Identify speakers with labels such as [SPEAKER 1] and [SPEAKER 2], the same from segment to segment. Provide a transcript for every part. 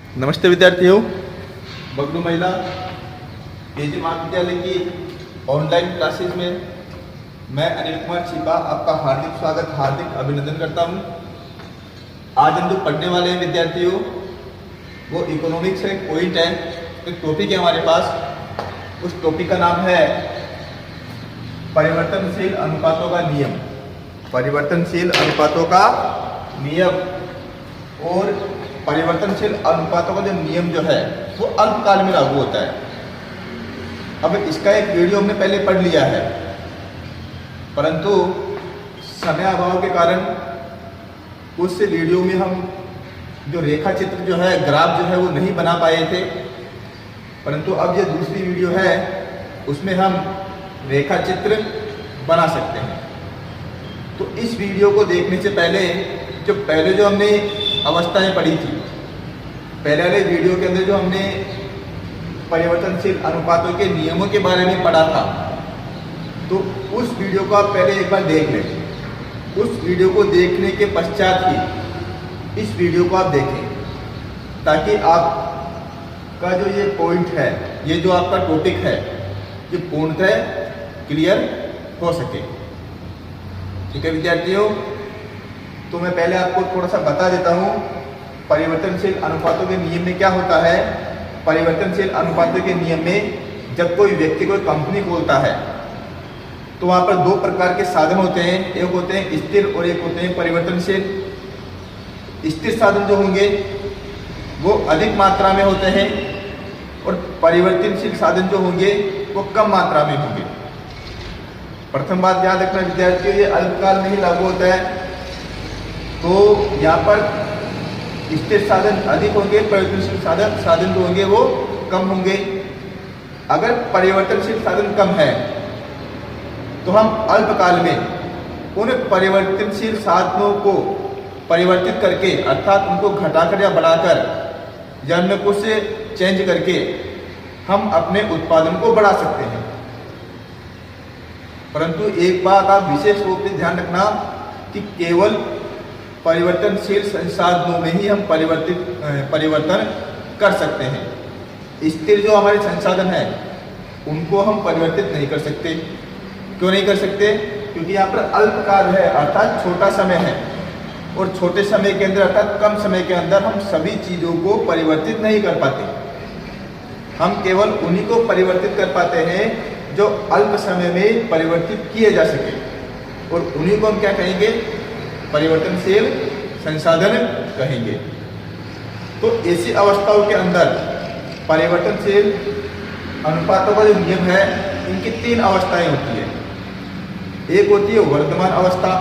[SPEAKER 1] नमस्ते विद्यार्थियों, बगलू महिला केजी महाविद्यालय की ऑनलाइन क्लासेज में मैं अनिल कुमार छिपा आपका हार्दिक अभिनंदन करता हूं। आज हम जो पढ़ने वाले हैं विद्यार्थियों, वो इकोनॉमिक्स है, पॉइंट है, एक टॉपिक है हमारे पास। उस टॉपिक का नाम है परिवर्तनशील अनुपातों का नियम। परिवर्तनशील अनुपातों का नियम। और परिवर्तनशील अनुपातों का जो नियम जो है वो अल्पकाल में लागू होता है। अब इसका एक वीडियो हमने पहले पढ़ लिया है, परंतु समय अभाव के कारण उस वीडियो में हम जो रेखा चित्र जो है, ग्राफ जो है वो नहीं बना पाए थे। परंतु अब ये दूसरी वीडियो है, उसमें हम रेखा चित्र बना सकते हैं। तो इस वीडियो को देखने से पहले जो हमने अवस्थाएं पढ़ी थी, पहले वाले वीडियो के अंदर जो हमने परिवर्तनशील अनुपातों के नियमों के बारे में पढ़ा था, तो उस वीडियो को आप पहले एक बार देख लें। उस वीडियो को देखने के पश्चात ही इस वीडियो को आप देखें, ताकि आपका जो ये पॉइंट है, ये जो आपका टॉपिक है, ये पूर्णतः क्लियर हो सके। ठीक है विद्यार्थियों, तो मैं पहले आपको थोड़ा सा बता देता हूँ परिवर्तनशील अनुपातों के नियम में क्या होता है। परिवर्तनशील अनुपातों के नियम में जब कोई व्यक्ति कोई कंपनी खोलता है, तो वहाँ पर दो प्रकार के साधन होते हैं। एक होते हैं स्थिर और एक होते हैं परिवर्तनशील। स्थिर साधन जो होंगे वो अधिक मात्रा में होते हैं और परिवर्तनशील साधन जो होंगे वो कम मात्रा में होंगे। प्रथम बात याद रखना विद्यार्थियों, ये अल्पकाल में ही लागू होता है। तो यहाँ पर स्थिर साधन अधिक होंगे, परिवर्तनशील साधन जो होंगे वो कम होंगे। अगर परिवर्तनशील साधन कम है तो हम अल्पकाल में उन परिवर्तनशील साधनों को परिवर्तित करके, अर्थात उनको घटाकर या बढ़ाकर या उनमें कुछ चेंज करके हम अपने उत्पादन को बढ़ा सकते हैं। परंतु एक बात आप विशेष रूप से ध्यान रखना कि केवल परिवर्तनशील संसाधनों में ही हम परिवर्तन कर सकते हैं। स्थिर जो हमारे संसाधन हैं उनको हम परिवर्तित नहीं कर सकते। क्यों नहीं कर सकते? क्योंकि यहाँ पर अल्पकाल है, अर्थात छोटा समय है, और छोटे समय के अंदर अर्थात कम समय के अंदर हम सभी चीज़ों को परिवर्तित नहीं कर पाते। हम केवल उन्हीं को परिवर्तित कर पाते हैं जो अल्प समय में परिवर्तित किए जा सके, और उन्हीं को हम क्या कहेंगे? परिवर्तनशील संसाधन कहेंगे। तो ऐसी अवस्थाओं के अंदर परिवर्तनशील अनुपातों का जो नियम है, इनकी तीन अवस्थाएं होती है। एक होती है वर्तमान अवस्था,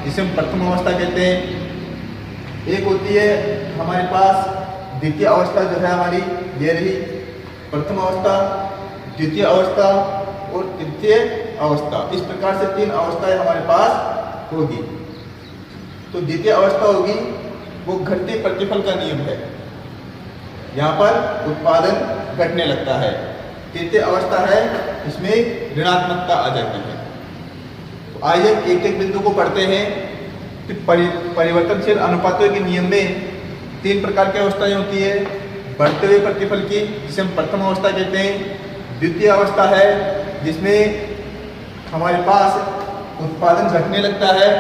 [SPEAKER 1] जिसे हम प्रथम अवस्था कहते हैं। एक होती है हमारे पास द्वितीय अवस्था, जो है हमारी ये रही प्रथम अवस्था, द्वितीय अवस्था और तृतीय अवस्था। इस प्रकार से तीन अवस्थाएं हमारे पास होगी। तो द्वितीय अवस्था होगी वो घटते प्रतिफल का नियम है, यहाँ पर उत्पादन घटने लगता है। तृतीय अवस्था है, इसमें ऋणात्मकता आ जाती है। तो आइए एक एक बिंदु को पढ़ते हैं कि परिवर्तनशील अनुपातों के नियम में तीन प्रकार की अवस्थाएं होती है। बढ़ते हुए प्रतिफल की, जिसे हम प्रथम अवस्था कहते हैं। द्वितीय अवस्था है जिसमें हमारे पास उत्पादन घटने लगता है।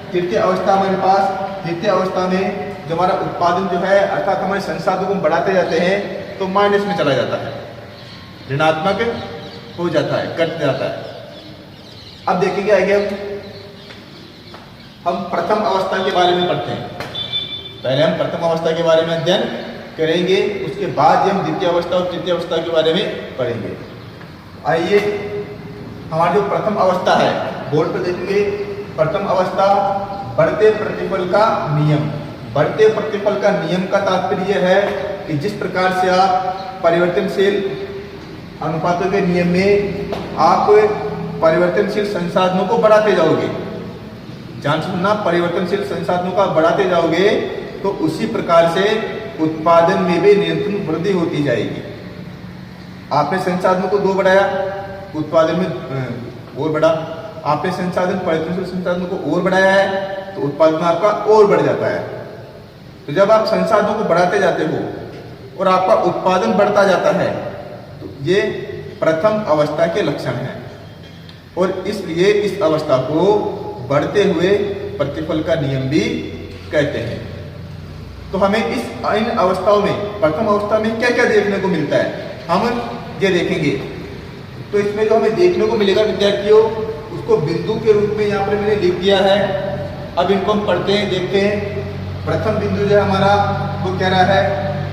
[SPEAKER 1] तृतीय अवस्था हमारे पास, तृतीय अवस्था में जो हमारा उत्पादन जो है, अर्थात हमारे संसाधनों को बढ़ाते जाते हैं, तो माइनस में चला जाता है, ऋणात्मक हो जाता है, घट जाता है। अब देखेंगे आगे हम प्रथम अवस्था के बारे में पढ़ते हैं। पहले हम प्रथम अवस्था के बारे में अध्ययन करेंगे, उसके बाद हम द्वितीय अवस्था और तृतीय अवस्था के बारे में पढ़ेंगे। आइए, हमारी जो प्रथम अवस्था है, बोर्ड पर देखेंगे। प्रथम अवस्था बढ़ते प्रतिफल का नियम। बढ़ते प्रतिफल का नियम का तात्पर्य है कि जिस प्रकार से आप परिवर्तनशील अनुपातों के नियम में आप परिवर्तनशील संसाधनों को बढ़ाते जाओगे, ध्यान से सुनना, परिवर्तनशील संसाधनों का बढ़ाते जाओगे तो उसी प्रकार से उत्पादन में भी निरंतर वृद्धि होती जाएगी। आपने संसाधनों को दो बढ़ाया, उत्पादन में और बढ़ा। आपने परिवर्तनशील संसाधनों को और बढ़ाया है तो उत्पादन आपका और बढ़ जाता है। तो जब आप संसाधनों को बढ़ाते जाते हो और आपका उत्पादन बढ़ता जाता है, तो ये प्रथम अवस्था के लक्षण हैं और इसलिए इस अवस्था को बढ़ते हुए प्रतिफल का नियम भी कहते हैं। तो हमें इन अवस्थाओं में प्रथम अवस्था में क्या क्या देखने को मिलता है, हम ये देखेंगे। तो इसमें जो हमें देखने को मिलेगा विद्यार्थियों, उसको बिंदु के रूप में यहाँ पर मैंने लिख दिया है। अब इनको हम पढ़ते हैं, देखते हैं। प्रथम बिंदु जो है हमारा वो कह रहा है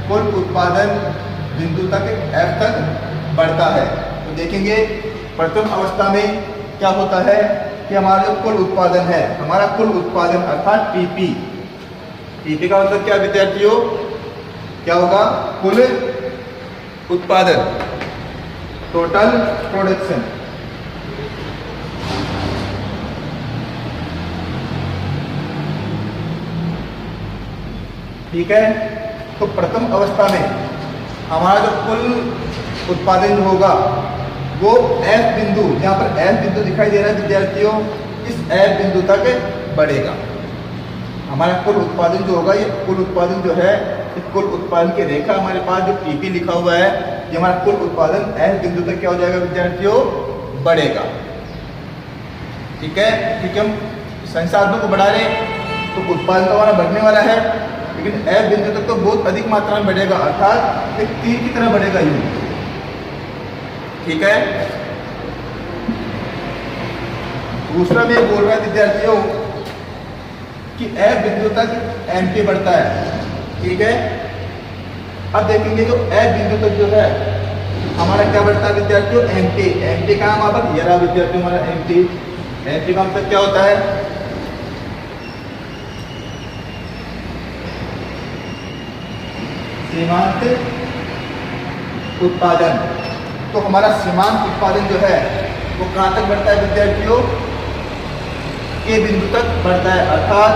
[SPEAKER 1] कुल उत्पादन बिंदु तक F तक बढ़ता है। तो देखेंगे प्रथम अवस्था में क्या होता है कि हमारा जो कुल उत्पादन है, हमारा कुल उत्पादन अर्थात टीपी, टीपी का मतलब क्या विद्यार्थियों, क्या होगा, कुल उत्पादन, टोटल प्रोडक्शन। ठीक है, तो प्रथम अवस्था में हमारा जो कुल उत्पादन जो होगा वो F बिंदु, यहाँ पर F बिंदु दिखाई दे रहा है विद्यार्थियों, इस F बिंदु तक बढ़ेगा। हमारा कुल उत्पादन जो होगा, ये कुल उत्पादन जो है, इस कुल उत्पादन की रेखा हमारे पास जो टीपी लिखा हुआ है, ये हमारा कुल उत्पादन F बिंदु तक क्या हो जाएगा विद्यार्थियों, बढ़ेगा। ठीक है, क्योंकि हम संसाधनों को बढ़ा रहे हैं तो उत्पादन तो हमारा बढ़ने वाला है, लेकिन F बिंदु तक तो बहुत अधिक मात्रा में बढ़ेगा, अर्थात एक तीर की तरह बढ़ेगा यूं। ठीक है, दूसरा में बोल रहा है विद्यार्थियों कि F बिंदु तक MP बढ़ता है। ठीक है, अब देखेंगे जो F बिंदु तक जो है हमारा क्या बढ़ता है विद्यार्थियों, MP। MP का हम आप ये रहा विद्यार्थियों हमारा MP। MP का मतलब क्या होता है, सीमांत उत्पादन। तो हमारा सीमांत उत्पादन जो है वो कहाँ तक बढ़ता है विद्यार्थियों, के बिंदु तक बढ़ता है, अर्थात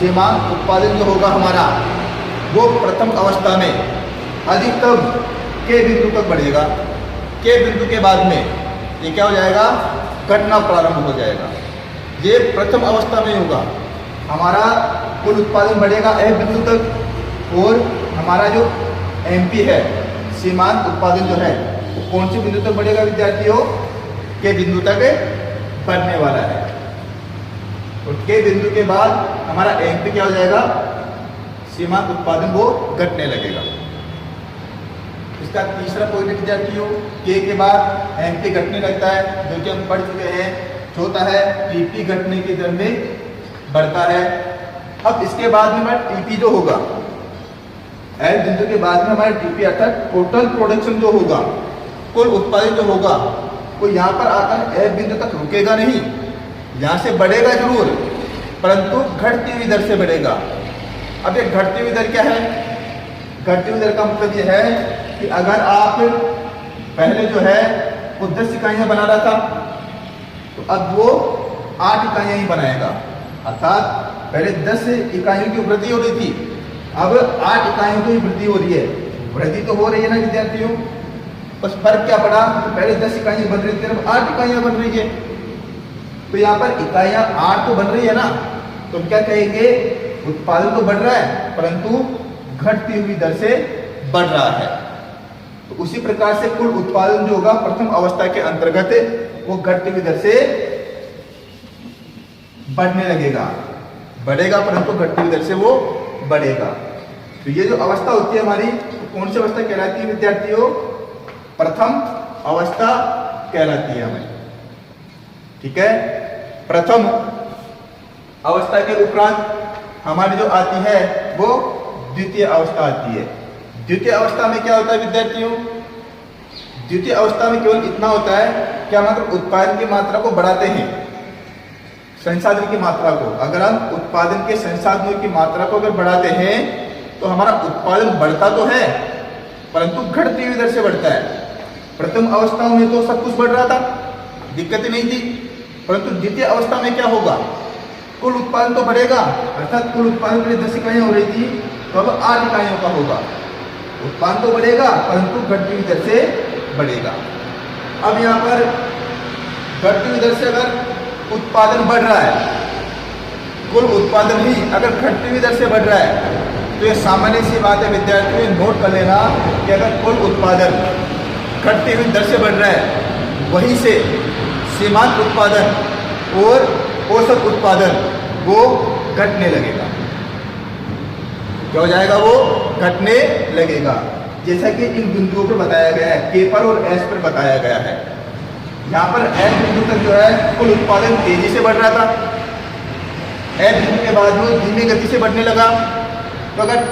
[SPEAKER 1] सीमांत उत्पादन जो होगा हमारा वो प्रथम अवस्था में अधिकतम के बिंदु तक बढ़ेगा। के बिंदु के बाद में ये क्या हो जाएगा, घटना प्रारंभ हो जाएगा। ये प्रथम अवस्था में होगा, हमारा कुल उत्पादन बढ़ेगा F बिंदु तक, और हमारा जो MP है सीमांत उत्पादन जो है वो कौन से बिंदु तक बढ़ेगा विद्यार्थियों, के बिंदु तक बढ़ने वाला है। और के बिंदु के बाद हमारा MP क्या हो जाएगा, सीमांत उत्पादन वो घटने लगेगा। इसका तीसरा पॉइंट विद्यार्थियों, के बाद MP घटने लगता है, जो कि हम पढ़ चुके हैं, होता है TP घटने की दर में बढ़ता है। अब इसके बाद में हमारा TP जो होगा, F बिंदु के बाद में हमारा TP अर्थात टोटल प्रोडक्शन जो होगा, कुल उत्पादन जो होगा, वो यहाँ पर आकर F बिंदु तक रुकेगा नहीं, यहाँ से बढ़ेगा जरूर, परंतु घटती हुई दर से बढ़ेगा। अब ये घटती हुई दर क्या है, घटती हुई दर का मतलब ये है कि अगर आप पहले जो है वो 10 इकाइयाँ बना रहा था, तो अब वो 8 इकाइयाँ ही बनाएगा, अर्थात पहले 10 इकाइयों की वृद्धि हो रही थी, अब 8 इकाइयों की वृद्धि हो रही है। वृद्धि तो हो रही है ना विद्यार्थियों, बस फर्क क्या पड़ा, तो पहले 10 इकाइयाँ बन रही थी, अब 8 इकाइयाँ बन रही है। तो यहाँ पर इकाइयाँ 8 तो बन रही है ना, तो हम क्या कहेंगे, उत्पादन तो बढ़ रहा है परंतु घटती हुई दर से बढ़ रहा है। तो उसी प्रकार से कुल उत्पादन जो होगा प्रथम अवस्था के अंतर्गत वो घटती हुई दर से बढ़ने लगेगा, बढ़ेगा परंतु घटती हुई दर से वो बढ़ेगा। तो ये जो अवस्था होती है हमारी, तो कौन सी अवस्था कहलाती है विद्यार्थियों, प्रथम अवस्था कहलाती है हमारी। ठीक है, प्रथम अवस्था के उपरांत हमारी जो आती है वो द्वितीय अवस्था आती है। द्वितीय अवस्था में क्या होता है विद्यार्थियों, द्वितीय अवस्था में केवल इतना होता है कि हम अगर उत्पादन की मात्रा को बढ़ाते हैं, संसाधन की मात्रा को, अगर हम उत्पादन के संसाधनों की मात्रा को अगर बढ़ाते हैं तो हमारा उत्पादन बढ़ता तो है परंतु घटती हुई दर से बढ़ता है। प्रथम अवस्था में तो सब कुछ बढ़ रहा था, दिक्कत ही नहीं थी, परंतु द्वितीय अवस्था में क्या होगा, कुल उत्पादन तो बढ़ेगा, अर्थात कुल उत्पादन के लिए 10 इकाइयाँ हो रही थी तो अब 8 इकाइयों का होगा। उत्पादन तो बढ़ेगा परंतु घटती हुई दर से बढ़ेगा। अब यहाँ पर घटती हुई दर से अगर उत्पादन बढ़ रहा है, कुल उत्पादन ही अगर घटती हुई दर से बढ़ रहा है तो ये सामान्य सी बात है विद्यार्थियों, नोट कर लेना कि अगर कुल उत्पादन घटती हुई दर से बढ़ रहा है, वहीं से सीमांत उत्पादन और औसत उत्पादन वो घटने लगेगा। क्या हो जाएगा? वो घटने लगेगा। जैसा कि इन बिंदुओं पर बताया गया है, के पर और एस पर बताया गया है। यहाँ पर एस बिंदु तक जो है कुल उत्पादन तेजी से बढ़ रहा था, एस बिंदु के बाद में धीमी गति से बढ़ने लगा। तो अगर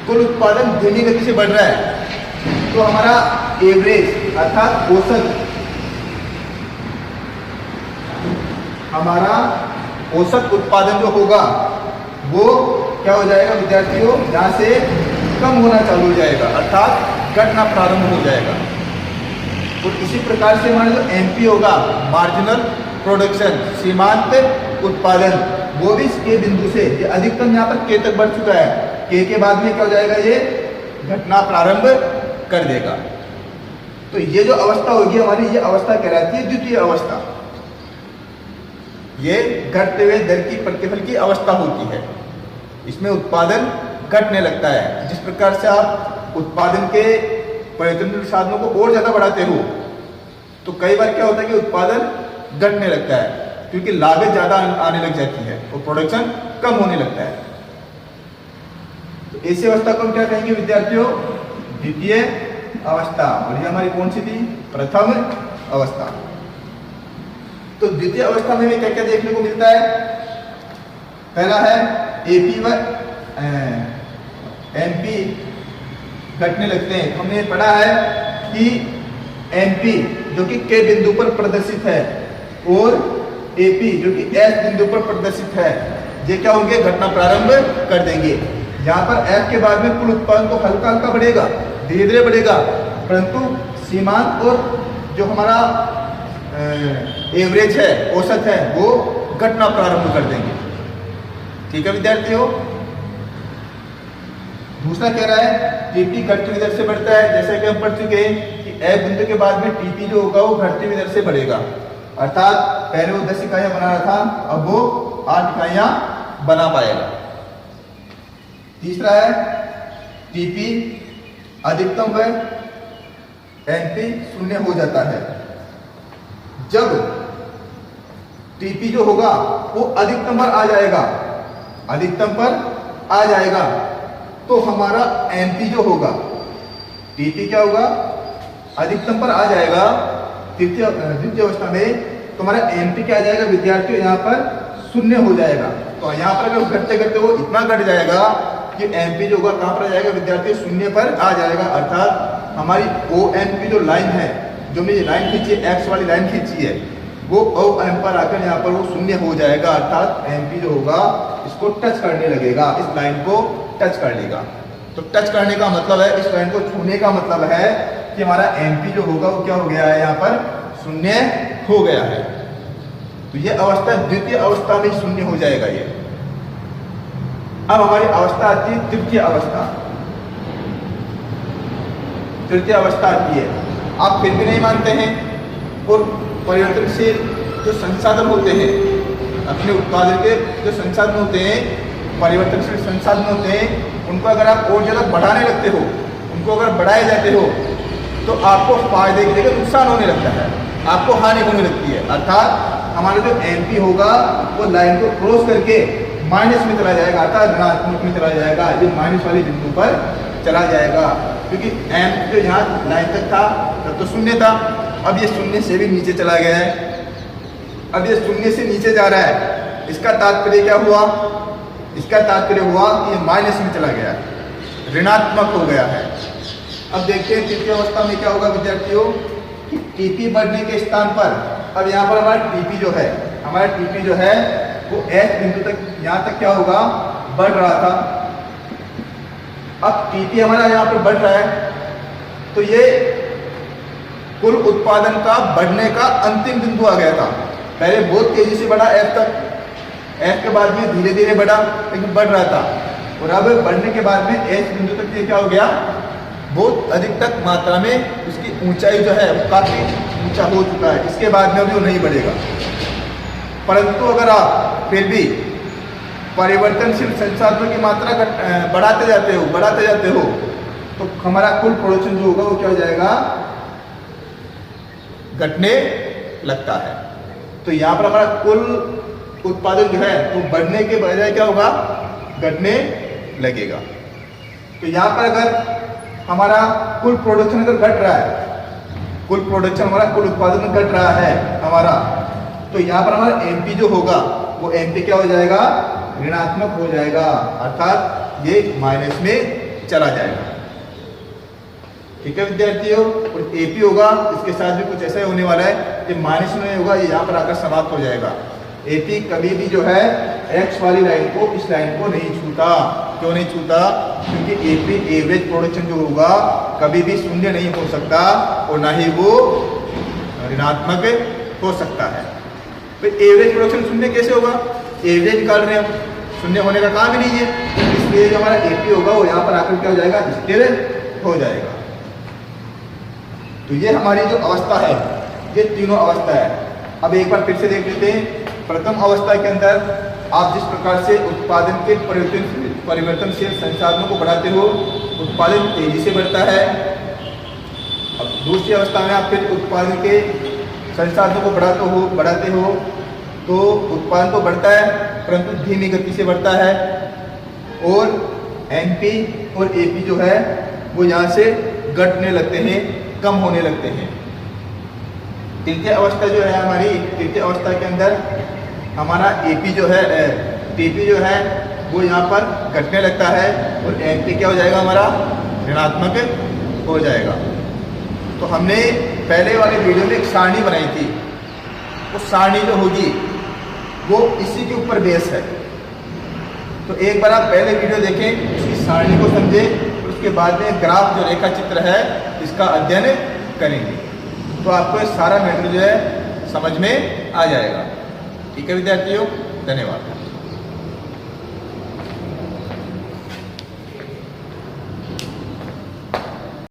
[SPEAKER 1] कुल उत्पादन धीमी गति से बढ़ रहा है तो हमारा एवरेज अर्थात औसत, हमारा औसत उत्पादन जो होगा वो क्या हो जाएगा विद्यार्थियों? यहाँ से कम होना चालू हो जाएगा, अर्थात घटना प्रारंभ हो जाएगा। तो इसी प्रकार से हमारा जो एमपी होगा, मार्जिनल प्रोडक्शन, सीमांत उत्पादन, वो भी के बिंदु से ये अधिकतम यहाँ पर के तक बढ़ चुका है, के के बाद में क्या हो जाएगा? ये घटना प्रारंभ कर देगा। तो ये जो अवस्था होगी हमारी, ये अवस्था कहलाती है द्वितीय अवस्था। ये घटते हुए दर की प्रतिफल की अवस्था होती है। इसमें उत्पादन घटने लगता है। जिस प्रकार से आप उत्पादन के परिवर्तनशील साधनों को और ज्यादा बढ़ाते हो तो कई बार क्या होता है कि उत्पादन घटने लगता है, क्योंकि लागत ज्यादा आने लग जाती है और प्रोडक्शन कम होने लगता है। तो ऐसी अवस्था को हम क्या कहेंगे विद्यार्थियों? द्वितीय अवस्था। और ये हमारी कौन सी थी? प्रथम अवस्था। तो द्वितीय अवस्था में भी क्या क्या देखने को मिलता है? पहला है एपी व एमपी घटने लगते हैं। हमने पढ़ा है कि एमपी जो कि के बिंदु पर प्रदर्शित है और एपी जो कि एस बिंदु पर प्रदर्शित है, ये क्या होंगे? घटना प्रारंभ कर देंगे। यहाँ पर एफ के बाद में कुल उत्पादन तो हल्का हल्का बढ़ेगा, धीरे धीरे बढ़ेगा, परंतु सीमांत और जो हमारा एवरेज है, औसत है, वो घटना प्रारंभ कर देंगे। ठीक है विद्यार्थियों। दूसरा कह रहा है टीपी घटती हुई दर से बढ़ता है। जैसे कि हम पढ़ चुके हैं कि एफ बिंदु के बाद में टीपी जो होगा वो घटती हुई दर से बढ़ेगा, अर्थात पहले वो 10 इकाइयां बना रहा था, अब वो 8 इकाइयां बना पाएगा। तीसरा है टीपी अधिकतम व एनपी शून्य हो जाता है। जब टीपी जो होगा वो अधिकतम पर आ जाएगा, अधिकतम पर आ जाएगा, तो हमारा एमपी जो होगा, टीपी क्या होगा? अधिकतम पर आ जाएगा द्वितीय अवस्था में, तो हमारा एमपी क्या आ जाएगा विद्यार्थियों? यहाँ पर शून्य हो जाएगा। तो यहाँ पर अगर घटते घटते वो इतना घट जाएगा कि एमपी जो होगा कहाँ पर आ जाएगा विद्यार्थियों? शून्य पर आ जाएगा। अर्थात हमारी ओ एम की जो लाइन है, जो हमने लाइन खींची है, एक्स वाली लाइन खींची है, वो ओ एम पर आकर यहाँ पर वो शून्य हो जाएगा। अर्थात एमपी जो होगा इसको टच करने लगेगा, इस लाइन को टच कर लेगा। तो टच करने का मतलब है, इस लाइन को छूने का मतलब है कि हमारा एमपी जो होगा वो क्या हो गया है? यहाँ पर शून्य हो गया है। तो ये अवस्था द्वितीय अवस्था में शून्य हो जाएगा ये। अब हमारी अवस्था आती है तृतीय अवस्था। तृतीय अवस्था आती है, आप फिर भी नहीं मानते हैं और परिवर्तनशील जो संसाधन होते हैं, अपने उत्पादन के जो संसाधन होते हैं, परिवर्तनशील संसाधन होते हैं, उनको अगर आप और ज़्यादा बढ़ाने लगते हो, उनको अगर बढ़ाए जाते हो तो आपको फायदे की जगह नुकसान होने लगता है, आपको हानि होने लगती है। अर्थात हमारा जो एमपी होगा वो लाइन को क्रॉस करके माइनस में चला जाएगा, अर्थात ऋणात्मक में चला जाएगा, ये माइनस वाली बिंदु पर चला जाएगा। क्योंकि एम जो यहाँ लाइन तक था तब तो शून्य था, अब ये शून्य से भी नीचे चला गया है। अब ये शून्य से नीचे जा रहा है, इसका तात्पर्य क्या हुआ? इसका तात्पर्य हुआ कि ये माइनस में चला गया है, ऋणात्मक हो गया है। अब देखते हैं तृतीय अवस्था में क्या होगा विद्यार्थियों कि टीपी बढ़ने के स्थान पर, अब यहाँ पर हमारा टीपी जो है, हमारा टीपी जो है वो एच बिंदु तक, यहाँ तक क्या होगा? बढ़ रहा था। अब टीपी हमारा यहाँ पर बढ़ रहा है, तो ये कुल उत्पादन का बढ़ने का अंतिम बिंदु आ गया था। पहले बहुत तेजी से बढ़ा एफ तक, एफ के बाद में धीरे धीरे बढ़ा, लेकिन बढ़ रहा था, और अब बढ़ने के बाद में एच बिंदु तक ये क्या हो गया? बहुत अधिक तक मात्रा में उसकी ऊंचाई जो है वो काफी ऊंचा हो चुका है। इसके बाद में अभी वो नहीं बढ़ेगा। परंतु अगर आप फिर भी परिवर्तनशील संसाधनों की मात्रा बढ़ाते जाते हो तो हमारा कुल प्रोडक्शन जो होगा वो क्या हो जाएगा, घटने लगता है। तो यहाँ पर हमारा कुल उत्पादन जो है वो बढ़ने के बजाय क्या होगा, घटने लगेगा। तो यहाँ पर अगर हमारा कुल प्रोडक्शन अगर घट रहा है, कुल प्रोडक्शन हमारा कुल उत्पादन घट रहा है हमारा, तो यहाँ पर हमारा एमपी जो होगा वो एमपी क्या हो जाएगा, ऋणात्मक हो जाएगा, अर्थात ये माइनस में चला जाएगा। ठीक है विद्यार्थियों, और एपी होगा इसके साथ भी कुछ ऐसा ही होने वाला है, ये माइनस में होगा, ये यहाँ पर आकर समाप्त हो जाएगा। एपी कभी भी जो है एक्स वाली लाइन को, इस लाइन को नहीं छूता। क्यों नहीं छूता, क्योंकि एपी एवरेज प्रोडक्शन जो होगा कभी भी शून्य नहीं हो सकता और ना ही वो ऋणात्मक हो सकता है। तो एवरेज प्रोडक्शन शून्य कैसे होगा, एवरेज निकाल रहे हैं हम, शून्य होने का काम ही नहीं है, इसलिए जो हमारा एपी होगा वो यहाँ पर आकर क्या हो जाएगा, स्थिर हो जाएगा। तो ये हमारी जो अवस्था है, ये तीनों अवस्था है। अब एक बार फिर से देख लेते हैं। प्रथम अवस्था के अंदर आप जिस प्रकार से उत्पादन के परिवर्तनशील संसाधनों को बढ़ाते हो, उत्पादन तेजी से बढ़ता है। अब दूसरी अवस्था में आप फिर उत्पादन के संसाधनों को बढ़ाते हो तो उत्पादन तो बढ़ता है परंतु धीमी गति से बढ़ता है, और एमपी और एपी जो है वो यहाँ से घटने लगते हैं, कम होने लगते हैं। तृतीय अवस्था जो है हमारी, तृतीय अवस्था के अंदर हमारा एपी जो है, टीपी जो है वो यहाँ पर घटने लगता है और एमपी क्या हो जाएगा, हमारा ऋणात्मक हो जाएगा। तो हमने पहले वाले वीडियो में एक सारणी बनाई थी, वो सारणी जो होगी वो इसी के ऊपर बेस है। तो एक बार आप पहले वीडियो देखें, इसकी सारणी को समझें, उसके बाद में ग्राफ जो रेखा चित्र है इसका अध्ययन करेंगे, तो आपको ये सारा मैटर जो है समझ में आ जाएगा। ठीक है विद्यार्थियों, धन्यवाद।